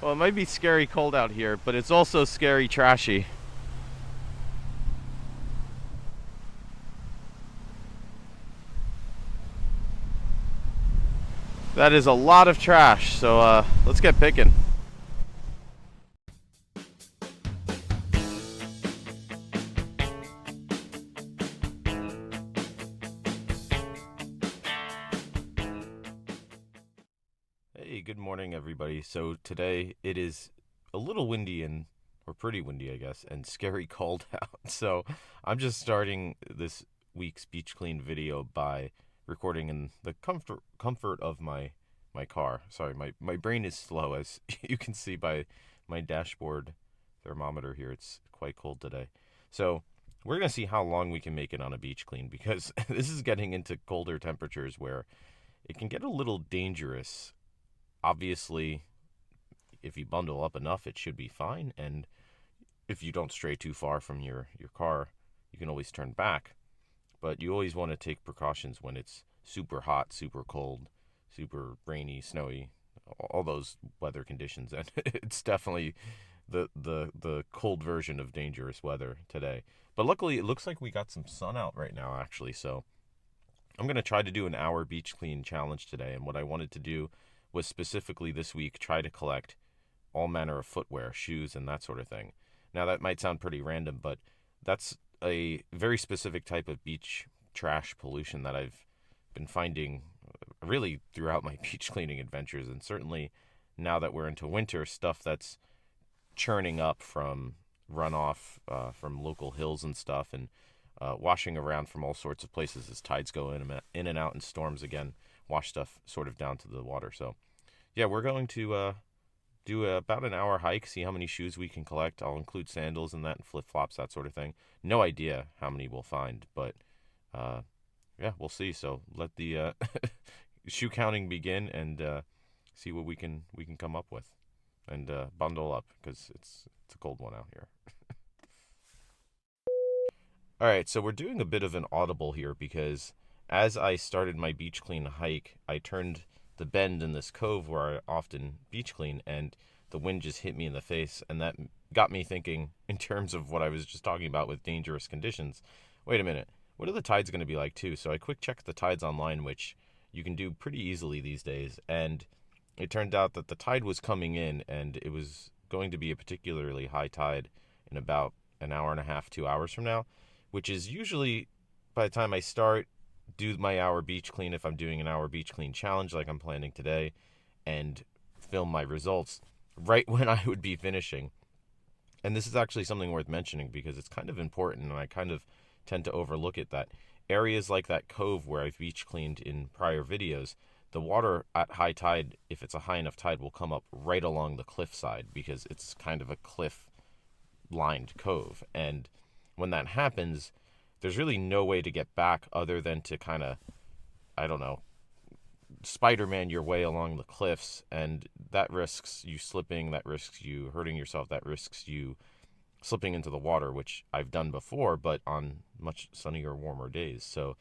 Well, it might be scary cold out here, but it's also scary trashy. That is a lot of trash, so let's get picking. Hey, good morning, everybody. So today it is a little windy or pretty windy, I guess, and scary cold out. So I'm just starting this week's beach clean video by recording in the comfort of my car. Sorry, my brain is slow, as you can see by my dashboard thermometer here. It's quite cold today. So we're gonna see how long we can make it on a beach clean because this is getting into colder temperatures where it can get a little dangerous. Obviously, if you bundle up enough, it should be fine. And if you don't stray too far from your car, you can always turn back. But you always want to take precautions when it's super hot, super cold, super rainy, snowy, all those weather conditions. And it's definitely the cold version of dangerous weather today. But luckily, it looks like we got some sun out right now, actually. So I'm going to try to do an hour beach clean challenge today. And what I wanted to do was specifically this week try to collect all manner of footwear, shoes, and that sort of thing. Now, that might sound pretty random, but that's a very specific type of beach trash pollution that I've been finding really throughout my beach cleaning adventures. And certainly now that we're into winter, stuff that's churning up from runoff from local hills and stuff, and washing around from all sorts of places as tides go in and out, and storms again wash stuff sort of down to the water. So, yeah, we're going to do about an hour hike, see how many shoes we can collect. I'll include sandals and that, and flip flops, that sort of thing. No idea how many we'll find, but uh, yeah, we'll see. So let the shoe counting begin, and see what we can come up with, and bundle up because it's a cold one out here. All right, so we're doing a bit of an audible here because as I started my beach clean hike, I turned the bend in this cove where I often beach clean, and the wind just hit me in the face, and that got me thinking in terms of what I was just talking about with dangerous conditions. Wait a minute, what are the tides going to be like too? So I quick checked the tides online, which you can do pretty easily these days, and it turned out that the tide was coming in, and it was going to be a particularly high tide in about an hour and a half, 2 hours from now, which is usually by the time I start, do my hour beach clean, if I'm doing an hour beach clean challenge like I'm planning today, and film my results right when I would be finishing. And this is actually something worth mentioning because it's kind of important, and I kind of tend to overlook it, that areas like that cove where I've beach cleaned in prior videos, the water at high tide, if it's a high enough tide, will come up right along the cliff side because it's kind of a cliff lined cove. And when that happens, there's really no way to get back other than to kind of, I don't know, Spider-Man your way along the cliffs, and that risks you slipping, that risks you hurting yourself, that risks you slipping into the water, which I've done before, but on much sunnier, warmer days. So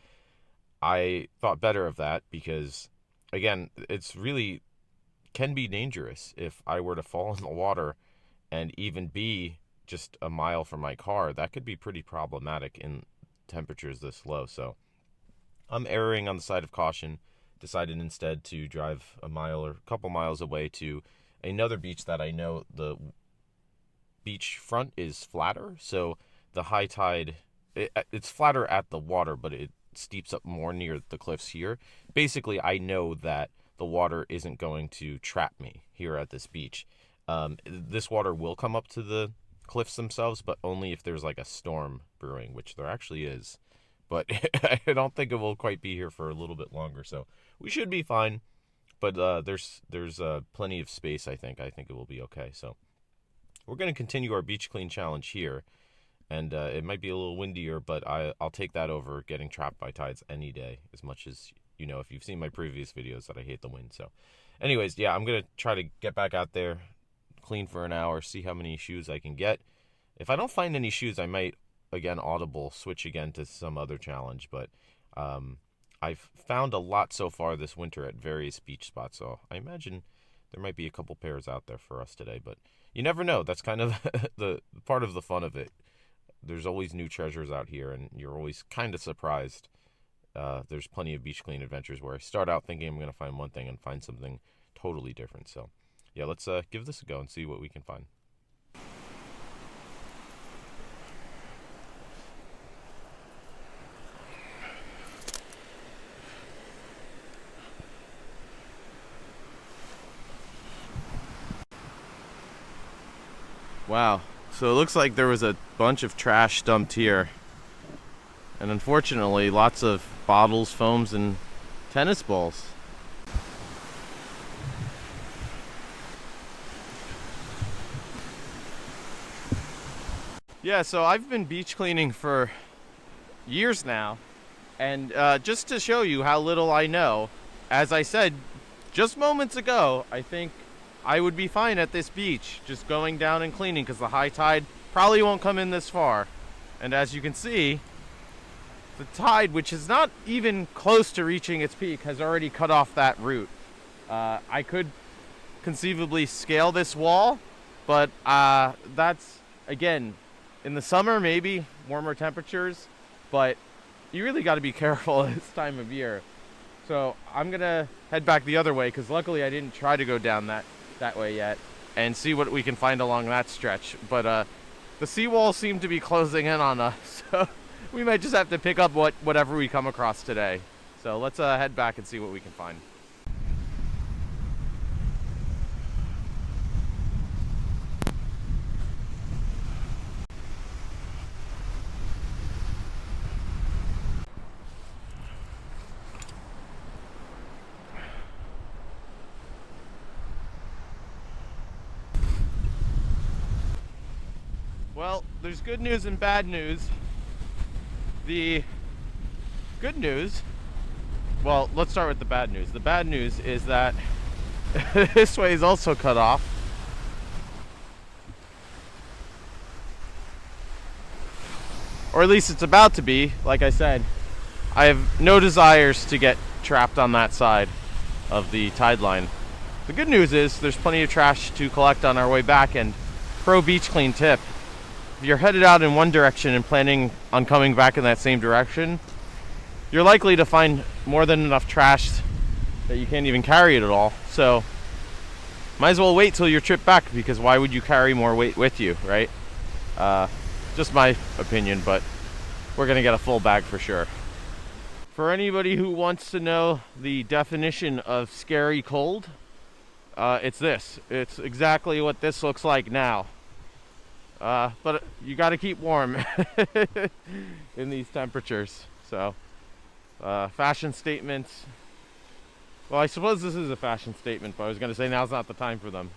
I thought better of that because, again, it's really can be dangerous if I were to fall in the water and even be just a mile from my car. That could be pretty problematic in temperatures this low. So I'm erring on the side of caution. Decided instead to drive a mile or a couple miles away to another beach that I know the beach front is flatter. So the high tide, it's flatter at the water, but it steeps up more near the cliffs here. Basically, I know that the water isn't going to trap me here at this beach. This water will come up to the cliffs themselves, but only if there's like a storm brewing, which there actually is. But I don't think it will quite be here for a little bit longer, so we should be fine. But there's plenty of space. I think it will be okay. So we're going to continue our beach clean challenge here, and it might be a little windier, but I'll take that over getting trapped by tides any day. As much as you know, if you've seen my previous videos, that I hate the wind. So, anyways, yeah, I'm gonna try to get back out there, clean for an hour, see how many shoes I can get. If I don't find any shoes, I might again audible switch again to some other challenge. But um, I've found a lot so far this winter at various beach spots, so I imagine there might be a couple pairs out there for us today, but you never know. That's kind of the part of the fun of it. There's always new treasures out here, and you're always kind of surprised. There's plenty of beach clean adventures where I start out thinking I'm going to find one thing and find something totally different. So, yeah, let's give this a go and see what we can find. Wow. So it looks like there was a bunch of trash dumped here. And unfortunately, lots of bottles, foams, and tennis balls. Yeah, so I've been beach cleaning for years now. And just to show you how little I know, as I said just moments ago, I think I would be fine at this beach just going down and cleaning because the high tide probably won't come in this far. And as you can see, the tide, which is not even close to reaching its peak, has already cut off that route. I could conceivably scale this wall, but that's, again, in the summer, maybe warmer temperatures, but you really got to be careful this time of year. So I'm going to head back the other way because luckily I didn't try to go down that way yet and see what we can find along that stretch. But the seawall seemed to be closing in on us, so we might just have to pick up whatever we come across today. So let's head back and see what we can find. Well, there's good news and bad news. The good news, well, let's start with the bad news. The bad news is that this way is also cut off. Or at least it's about to be. Like I said, I have no desires to get trapped on that side of the tide line. The good news is there's plenty of trash to collect on our way back, and pro beach clean tip: if you're headed out in one direction and planning on coming back in that same direction, you're likely to find more than enough trash that you can't even carry it at all. So might as well wait till your trip back, because why would you carry more weight with you, right? Just my opinion, but we're gonna get a full bag for sure. For anybody who wants to know the definition of scary cold, it's this. It's exactly what this looks like now. But you got to keep warm in these temperatures. So, fashion statements. Well, I suppose this is a fashion statement, but I was going to say now's not the time for them.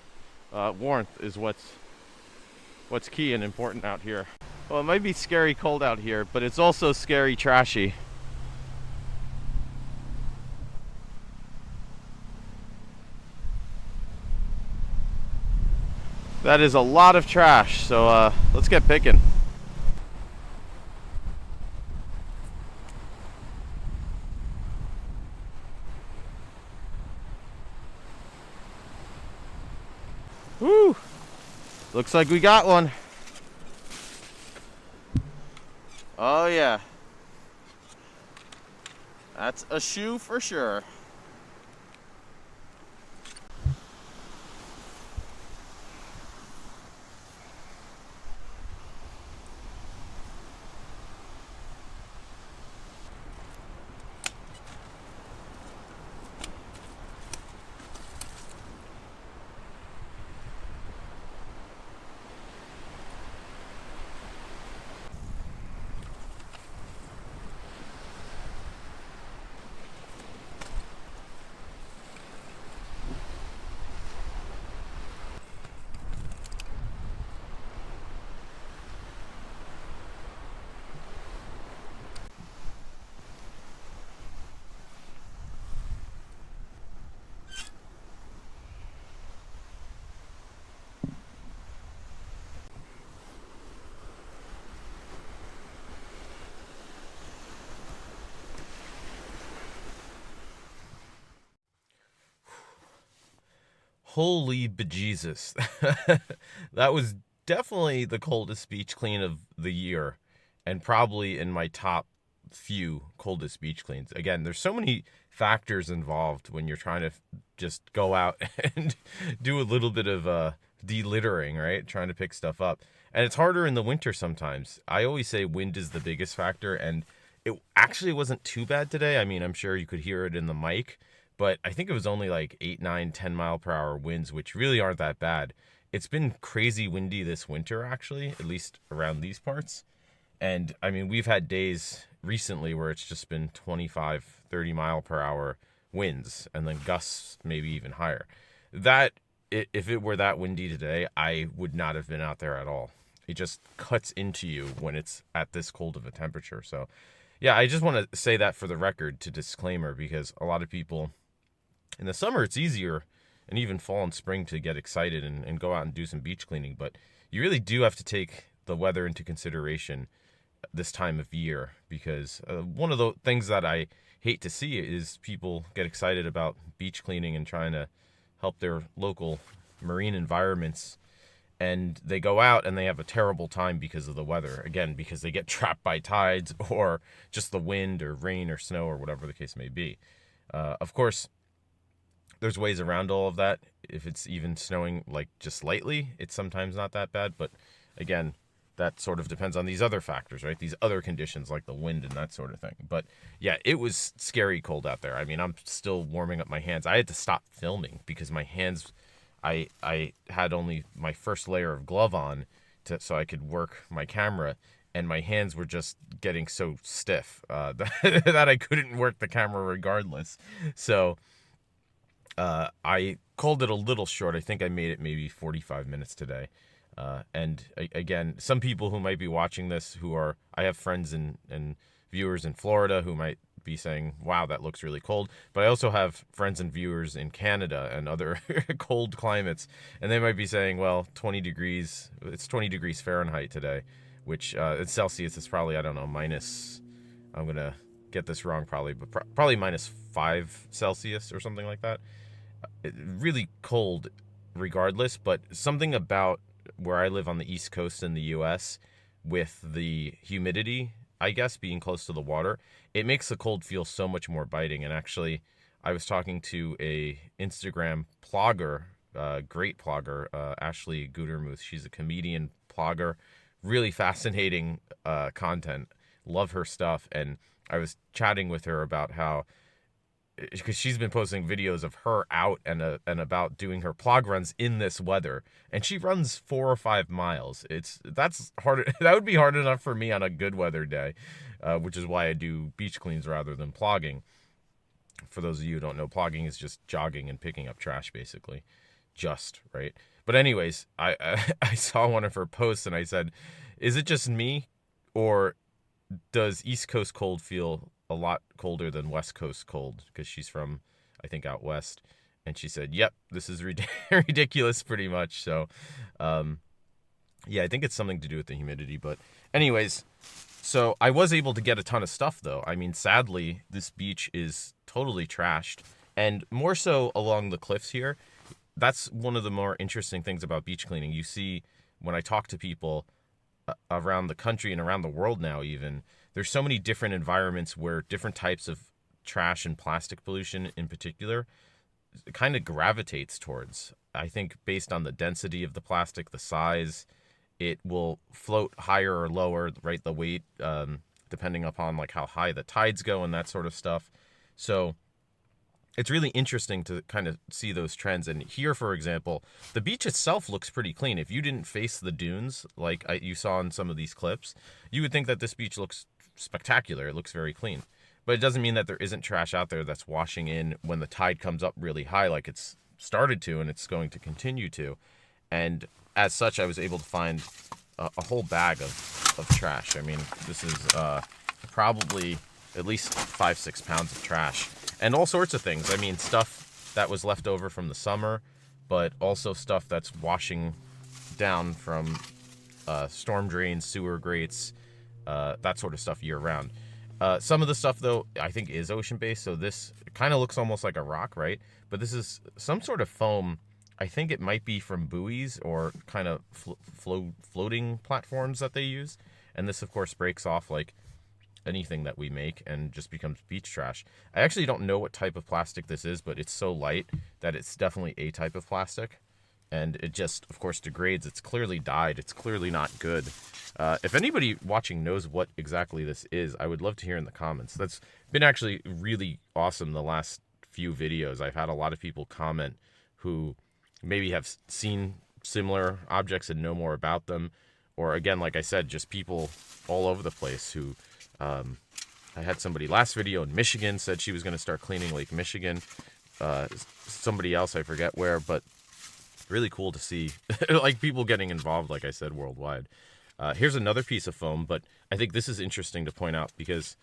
Warmth is what's key and important out here. Well, it might be scary cold out here, but it's also scary trashy. That is a lot of trash, so let's get picking. Woo! Looks like we got one. Oh yeah. That's a shoe for sure. Holy bejesus. That was definitely the coldest beach clean of the year, and probably in my top few coldest beach cleans. Again, there's so many factors involved when you're trying to just go out and do a little bit of delittering, right? Trying to pick stuff up. And it's harder in the winter sometimes. I always say wind is the biggest factor, and it actually wasn't too bad today. I mean, I'm sure you could hear it in the mic, but I think it was only like 8, 9, 10 mile per hour winds, which really aren't that bad. It's been crazy windy this winter, actually, at least around these parts. And I mean, we've had days recently where it's just been 25, 30 mile per hour winds, and then gusts maybe even higher. That, if it were that windy today, I would not have been out there at all. It just cuts into you when it's at this cold of a temperature. So, yeah, I just want to say that for the record to disclaimer, because a lot of people in the summer, it's easier, and even fall and spring, to get excited and go out and do some beach cleaning. But you really do have to take the weather into consideration this time of year, because one of the things that I hate to see is people get excited about beach cleaning and trying to help their local marine environments, and they go out and they have a terrible time because of the weather. Again, because they get trapped by tides or just the wind or rain or snow or whatever the case may be. Of course, there's ways around all of that. If it's even snowing like just lightly, it's sometimes not that bad. But again, that sort of depends on these other factors, right? These other conditions like the wind and that sort of thing. But yeah, it was scary cold out there. I mean, I'm still warming up my hands. I had to stop filming because my hands, I had only my first layer of glove on so I could work my camera, and my hands were just getting so stiff that I couldn't work the camera regardless. So I called it a little short. I think I made it maybe 45 minutes today. And again, some people who might be watching this I have friends and viewers in Florida who might be saying, wow, that looks really cold. But I also have friends and viewers in Canada and other cold climates. And they might be saying, well, 20 degrees, it's 20 degrees Fahrenheit today, which in Celsius is probably, I don't know, I'm going to get this wrong probably, but probably -5 Celsius or something like that. Really cold regardless, but something about where I live on the East Coast in the US, with the humidity, I guess, being close to the water, it makes the cold feel so much more biting. And actually, I was talking to a Instagram blogger, great blogger, Ashley Gutermuth. She's a comedian blogger, really fascinating content. Love her stuff. And I was chatting with her about how, because she's been posting videos of her out and about doing her plog runs in this weather, and she runs 4 or 5 miles. That's hard. That would be hard enough for me on a good weather day, which is why I do beach cleans rather than plogging. For those of you who don't know, plogging is just jogging and picking up trash, basically, right. But anyways, I saw one of her posts and I said, is it just me, or does East Coast cold feel a lot colder than West Coast cold? Because she's from, I think, out west. And she said, yep, this is ridiculous pretty much. So yeah, I think it's something to do with the humidity. But anyways, so I was able to get a ton of stuff, though. I mean, sadly, this beach is totally trashed, and more so along the cliffs here. That's one of the more interesting things about beach cleaning. You see, when I talk to people around the country and around the world now, even, there's so many different environments where different types of trash and plastic pollution in particular kind of gravitates towards. I think based on the density of the plastic, the size, it will float higher or lower, right? The weight, depending upon like how high the tides go and that sort of stuff. So it's really interesting to kind of see those trends. And here, for example, the beach itself looks pretty clean. If you didn't face the dunes like you saw in some of these clips, you would think that this beach looks spectacular. It looks very clean. But it doesn't mean that there isn't trash out there that's washing in when the tide comes up really high, like it's started to and it's going to continue to. And as such, I was able to find a whole bag of trash. I mean, this is probably at least 5-6 pounds of trash. And all sorts of things. I mean, stuff that was left over from the summer, but also stuff that's washing down from storm drains, sewer grates, that sort of stuff year round. Some of the stuff, though, I think is ocean-based, so this kind of looks almost like a rock, right? But this is some sort of foam. I think it might be from buoys or kind of floating platforms that they use. And this, of course, breaks off like anything that we make and just becomes beach trash. I actually don't know what type of plastic this is, but it's so light that it's definitely a type of plastic. And it just, of course, degrades. It's clearly dyed. It's clearly not good. If anybody watching knows what exactly this is, I would love to hear in the comments. That's been actually really awesome the last few videos. I've had a lot of people comment who maybe have seen similar objects and know more about them. Or again, like I said, just people all over the place who... I had somebody last video in Michigan said she was going to start cleaning Lake Michigan. Somebody else, I forget where, but really cool to see like people getting involved, like I said, worldwide. Here's another piece of foam, but I think this is interesting to point out because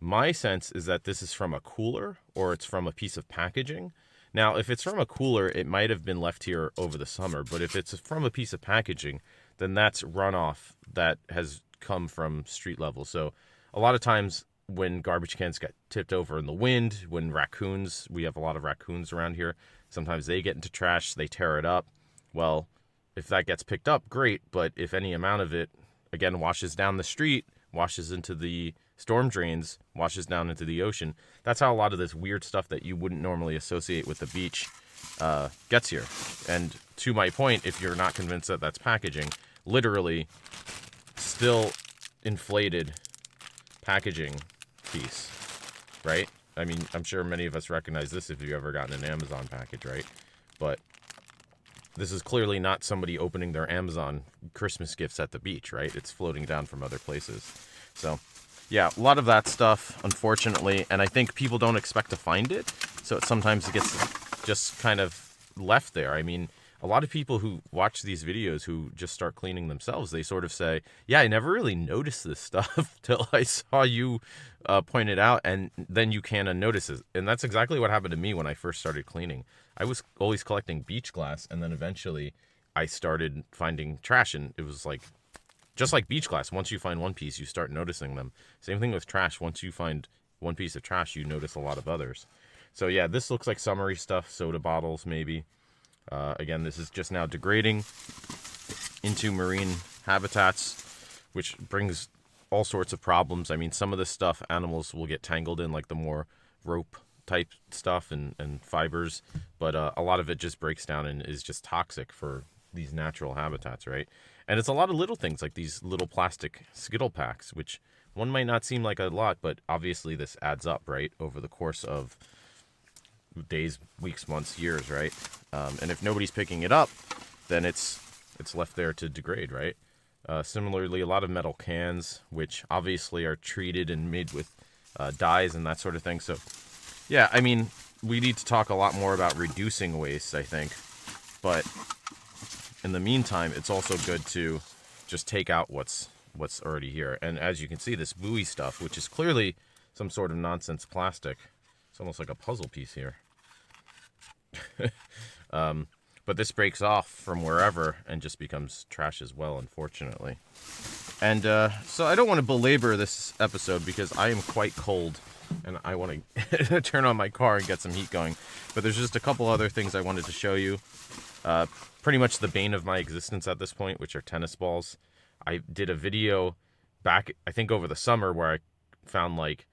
my sense is that this is from a cooler or it's from a piece of packaging. Now, if it's from a cooler, it might have been left here over the summer, but if it's from a piece of packaging, then that's runoff that has come from street level. So a lot of times when garbage cans get tipped over in the wind, when raccoons, we have a lot of raccoons around here, sometimes they get into trash, they tear it up. Well, if that gets picked up, great, but if any amount of it, again, washes down the street, washes into the storm drains, washes down into the ocean, that's how a lot of this weird stuff that you wouldn't normally associate with the beach gets here. And to my point, if you're not convinced that that's packaging, literally still inflated packaging piece, right? I mean, I'm sure many of us recognize this if you've ever gotten an Amazon package, right? But this is clearly not somebody opening their Amazon Christmas gifts at the beach, right? It's floating down from other places. So, yeah, a lot of that stuff, unfortunately, and I think people don't expect to find it, so sometimes it gets just kind of left there. I mean, a lot of people who watch these videos who just start cleaning themselves, they sort of say, yeah, I never really noticed this stuff till I saw you point it out, and then you kind of notice it. And that's exactly what happened to me when I first started cleaning. I was always collecting beach glass, and then eventually I started finding trash, and it was like, just like beach glass, once you find one piece, you start noticing them. Same thing with trash. Once you find one piece of trash, you notice a lot of others. So yeah, this looks like summery stuff, soda bottles maybe. Again, this is just now degrading into marine habitats, which brings all sorts of problems. I mean, some of this stuff animals will get tangled in, like the more rope type stuff and fibers, but a lot of it just breaks down and is just toxic for these natural habitats, right? And it's a lot of little things like these little plastic Skittle packs, which one might not seem like a lot, but obviously this adds up, right, over the course of days, weeks, months, years, right? And if nobody's picking it up, then it's left there to degrade, right? Similarly, a lot of metal cans, which obviously are treated and made with dyes and that sort of thing. So, yeah, I mean, we need to talk a lot more about reducing waste, I think. But in the meantime, it's also good to just take out what's already here. And as you can see, this buoy stuff, which is clearly some sort of nonsense plastic. It's almost like a puzzle piece here. But this breaks off from wherever and just becomes trash as well, unfortunately. And so I don't want to belabor this episode because I am quite cold and I want to turn on my car and get some heat going. But there's just a couple other things I wanted to show you. Pretty much the bane of my existence at this point, which are tennis balls. I did a video back, I think over the summer, where I found like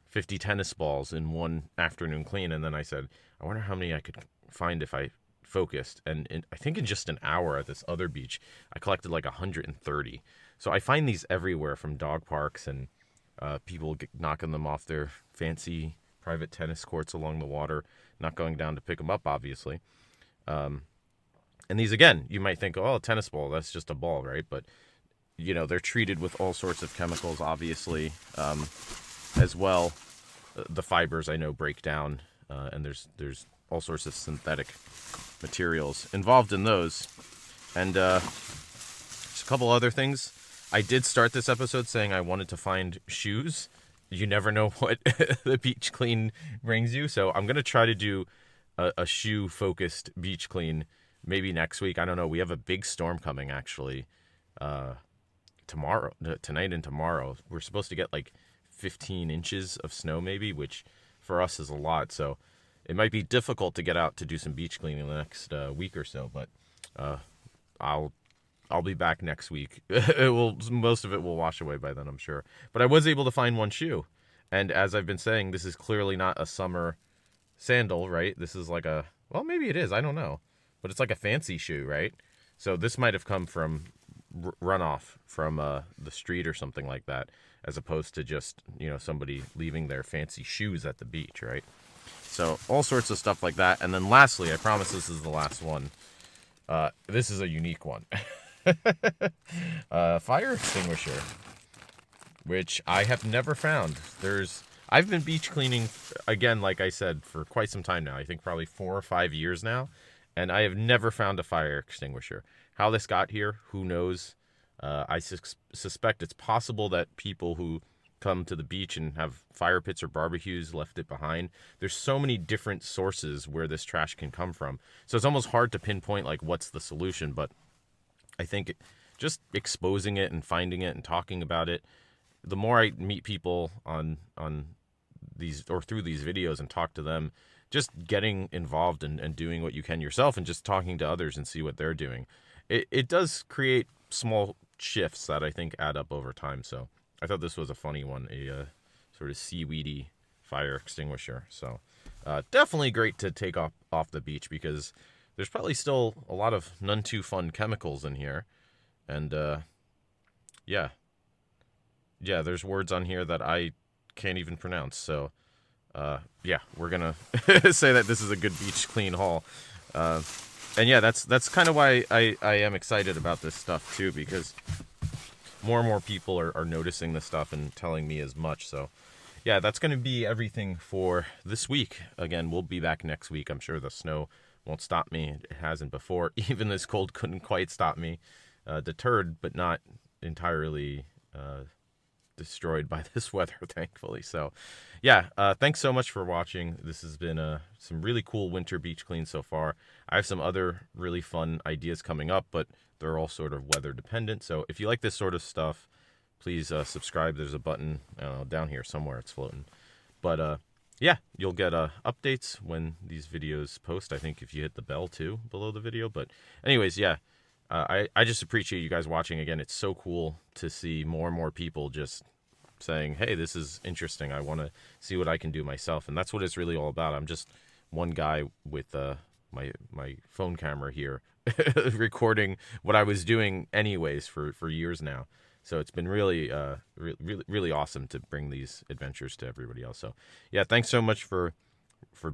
50 tennis balls in one afternoon clean, and then I said, I wonder how many I could find if I focused. And I think in just an hour at this other beach, I collected like 130. So I find these everywhere, from dog parks and people knocking them off their fancy private tennis courts along the water, not going down to pick them up, obviously. And these, again, you might think, oh, a tennis ball, that's just a ball, right? But, you know, they're treated with all sorts of chemicals, obviously, as well. The fibers, I know, break down, and there's all sorts of synthetic materials involved in those. And just a couple other things. I did start this episode saying I wanted to find shoes. You never know what the beach clean brings you. So I'm going to try to do a shoe-focused beach clean maybe next week. I don't know. We have a big storm coming, actually, tonight and tomorrow. We're supposed to get like 15 inches of snow maybe, which for us is a lot. So it might be difficult to get out to do some beach cleaning the next week or so, but uh, I'll I'll be back next week. Most of it will wash away by then, I'm sure. But I was able to find one shoe, and as I've been saying, this is clearly not a summer sandal, right? This is like a, well, maybe it is. I don't know, but it's like a fancy shoe, right? So this might have come from runoff from the street or something like that, as opposed to just somebody leaving their fancy shoes at the beach, right? So all sorts of stuff like that. And then lastly, I promise this is the last one. This is a unique one. Fire extinguisher, which I have never found. I've been beach cleaning, again, like I said, for quite some time now. I think probably 4 or 5 years now, and I have never found a fire extinguisher. How this got here, who knows? I suspect it's possible that people who come to the beach and have fire pits or barbecues left it behind. There's so many different sources where this trash can come from. So it's almost hard to pinpoint like what's the solution, but I think just exposing it and finding it and talking about it, the more I meet people on these or through these videos and talk to them, just getting involved and doing what you can yourself and just talking to others and see what they're doing. It does create small shifts that I think add up over time. So I thought this was a funny one, a sort of seaweedy fire extinguisher. So definitely great to take off the beach, because there's probably still a lot of none too fun chemicals in here. And yeah, there's words on here that I can't even pronounce. So yeah, we're going to say that this is a good beach clean haul. And yeah, that's kind of why I am excited about this stuff too, because more and more people are noticing this stuff and telling me as much. So yeah, that's going to be everything for this week. Again, we'll be back next week. I'm sure the snow won't stop me. It hasn't before. Even this cold couldn't quite stop me. Deterred, but not entirely destroyed by this weather, thankfully. So yeah, thanks so much for watching. This has been some really cool winter beach cleans so far. I have some other really fun ideas coming up, but they're all sort of weather dependent. So if you like this sort of stuff, please subscribe. There's a button down here somewhere. It's floating. But yeah, you'll get updates when these videos post. I think if you hit the bell too below the video. But anyways, yeah, I just appreciate you guys watching. Again, it's so cool to see more and more people just saying, hey, this is interesting. I want to see what I can do myself. And that's what it's really all about. I'm just one guy with my phone camera here recording what I was doing anyways for years now. So it's been really really awesome to bring these adventures to everybody else. So yeah, thanks so much for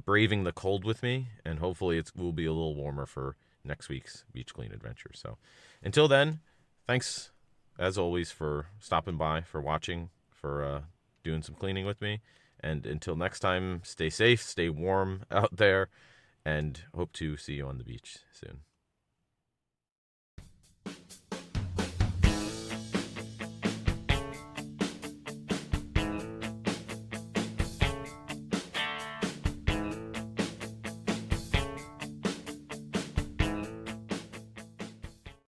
braving the cold with me, and hopefully it will be a little warmer for next week's beach clean adventure. So until then, thanks as always for stopping by, for watching, for doing some cleaning with me. And until next time, stay safe, stay warm out there, and hope to see you on the beach soon.